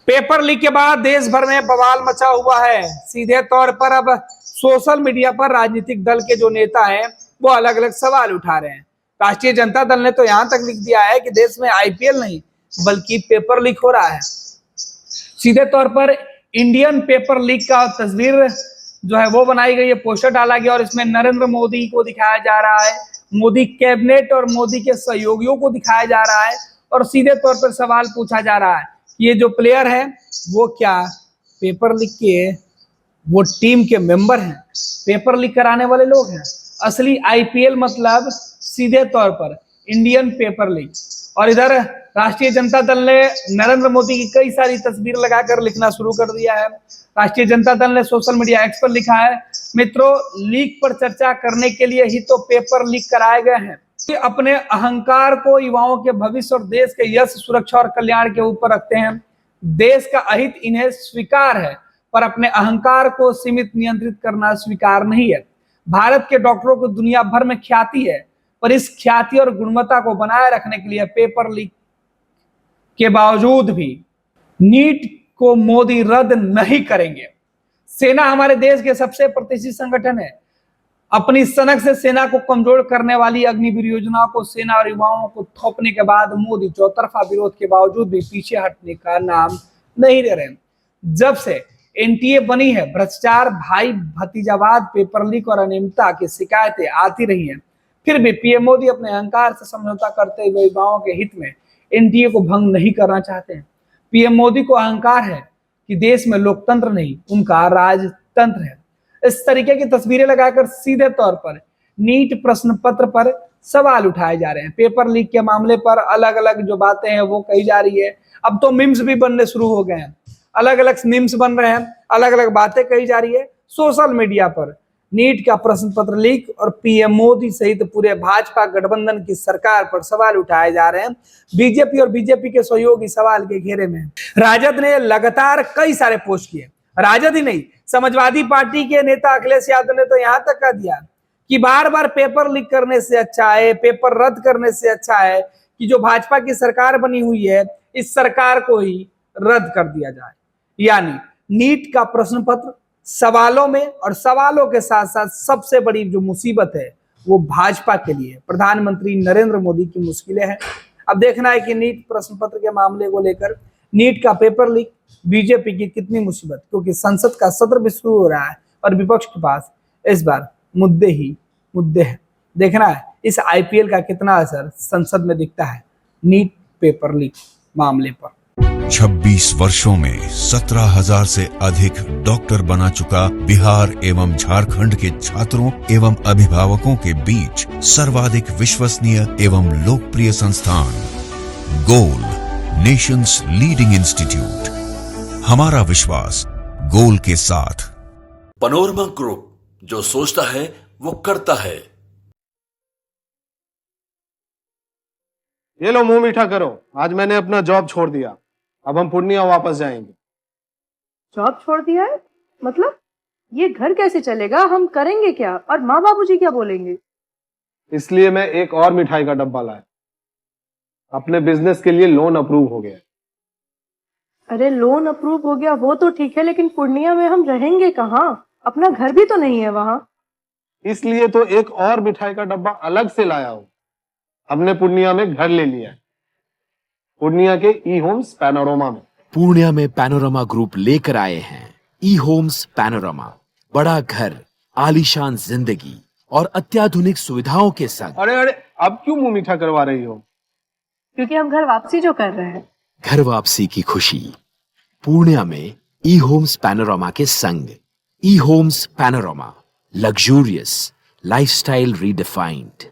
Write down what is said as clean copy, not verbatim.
Paper leak के बाद देश भर में बवाल मचा हुआ है। सीधे तौर पर अब सोशल मीडिया पर राजनीतिक दल के जो नेता हैं वो अलग अलग सवाल उठा रहे हैं। राष्ट्रीय जनता दल ने तो यहां तक लिख दिया है कि देश में आईपीएल नहीं बल्कि पेपर लीक हो रहा है। सीधे तौर पर इंडियन पेपर लीक का तस्वीर जो है वो बनाई गई है, पोस्टर डाला गया और इसमें नरेंद्र मोदी को दिखाया जा रहा है, मोदी कैबिनेट और मोदी के सहयोगियों को दिखाया जा रहा है और सीधे तौर पर सवाल पूछा जा रहा है कि ये जो प्लेयर है वो क्या पेपर लीक के वो टीम के मेंबर हैं, पेपर लीक कराने वाले लोग हैं। असली आईपीएल मतलब सीधे तौर पर इंडियन पेपर लीक। और इधर राष्ट्रीय जनता दल ने नरेंद्र मोदी की कई सारी तस्वीर लगाकर लिखना शुरू कर दिया है। राष्ट्रीय जनता दल ने सोशल मीडिया एक्स पर लिखा है, मित्रों लीक पर चर्चा करने के लिए ही तो पेपर लीक कराए गए हैं। कि अपने अहंकार को युवाओं के भविष्य और देश के यश, सुरक्षा और कल्याण के ऊपर रखते हैं। देश का अहित इन्हें स्वीकार है पर अपने अहंकार को सीमित नियंत्रित करना स्वीकार नहीं है। भारत के डॉक्टरों को दुनिया भर में ख्याति है पर इस ख्याति और गुणवत्ता को बनाए रखने के लिए पेपर लीक के बावजूद भी नीट को मोदी रद्द नहीं करेंगे। सेना हमारे देश के सबसे प्रतिष्ठित संगठन है। अपनी सनक से सेना को कमजोर करने वाली अग्निवीर योजना को सेना और युवाओं को थोपने के बाद मोदी चौतरफा विरोध के बावजूद भी पीछे हटने का नाम नहीं ले रहे। जब से एनटीए बनी है भ्रष्टाचार, भाई भतीजावाद, पेपर लीक और अनियमितता की शिकायतें आती रही हैं। फिर भी पीएम मोदी अपने अहंकार से समझौता करते हुए युवाओं के हित में एनटीए को भंग नहीं करना चाहते हैं। पीएम मोदी को अहंकार है कि देश में लोकतंत्र नहीं उनका राजतंत्र है। इस तरीके की तस्वीरें लगाकर सीधे तौर पर नीट प्रश्न पत्र पर सवाल उठाए जा रहे हैं। पेपर लीक के मामले पर अलग अलग जो बातें हैं वो कही जा रही है। अब तो मीम्स भी बनने शुरू हो गए हैं, अलग अलग मीम्स बन रहे हैं, अलग अलग बातें कही जा रही है सोशल मीडिया पर। नीट का प्रश्न पत्र लीक और पीएम मोदी सहित पूरे भाजपा गठबंधन की सरकार पर सवाल उठाए जा रहे हैं। बीजेपी और बीजेपी के सहयोगी सवाल के घेरे में। राजद ने लगातार कई सारे पोस्ट किए। राजद ही नहीं, समाजवादी पार्टी के नेता अखिलेश यादव ने तो यहां तक कह दिया कि बार बार पेपर लीक करने से अच्छा है, पेपर रद्द करने से अच्छा है कि जो भाजपा की सरकार बनी हुई है इस सरकार को ही रद्द कर दिया जाए। यानी नीट का प्रश्न पत्र सवालों में और सवालों के साथ साथ सबसे बड़ी जो मुसीबत है वो भाजपा के लिए प्रधानमंत्री नरेंद्र मोदी की मुश्किलें हैं। अब देखना है कि नीट प्रश्न पत्र के मामले को लेकर नीट का पेपर लीक बीजेपी की कितनी मुसीबत, क्योंकि संसद का सत्र भी शुरू हो रहा है और विपक्ष के पास इस बार मुद्दे ही मुद्दे हैं। देखना है इस आईपीएल का कितना असर संसद में दिखता है नीट पेपर लीक मामले पर। 26 वर्षों में 17,000 से अधिक डॉक्टर बना चुका बिहार एवं झारखंड के छात्रों एवं अभिभावकों के बीच सर्वाधिक विश्वसनीय एवं लोकप्रिय संस्थान गोल, नेशंस लीडिंग इंस्टीट्यूट। हमारा विश्वास गोल के साथ। पैनोरमा ग्रुप, जो सोचता है वो करता है। ये लो मुंह मीठा करो, आज मैंने अपना जॉब छोड़ दिया, अब हम पूर्णिया वापस जाएंगे। जॉब छोड़ दिया है? मतलब ये घर कैसे चलेगा, हम करेंगे क्या और माँ बाबूजी क्या बोलेंगे? इसलिए मैं एक और मिठाई का डब्बा लाया। अपने बिजनेस के लिए लोन अप्रूव हो गया। अरे लोन अप्रूव हो गया वो तो ठीक है, लेकिन पूर्णिया में हम रहेंगे कहाँ? अपना घर भी तो नहीं है वहां। इसलिए तो एक और मिठाई का डब्बा अलग से लाया हूं। हमने पूर्णिया में घर ले लिया है, पूर्णिया के ई होम्स पैनोरमा में। पूर्णिया में पैनोरमा ग्रुप लेकर आए हैं ई होम्स पैनोरमा। बड़ा घर, आलीशान जिंदगी और अत्याधुनिक सुविधाओं के संग। अरे अब क्यों मुंह मीठा करवा रही हो? क्योंकि हम घर वापसी जो कर रहे हैं। घर वापसी की खुशी पूर्णिया में ई होम्स पैनोरमा के संग। E homes panorama, luxurious lifestyle redefined.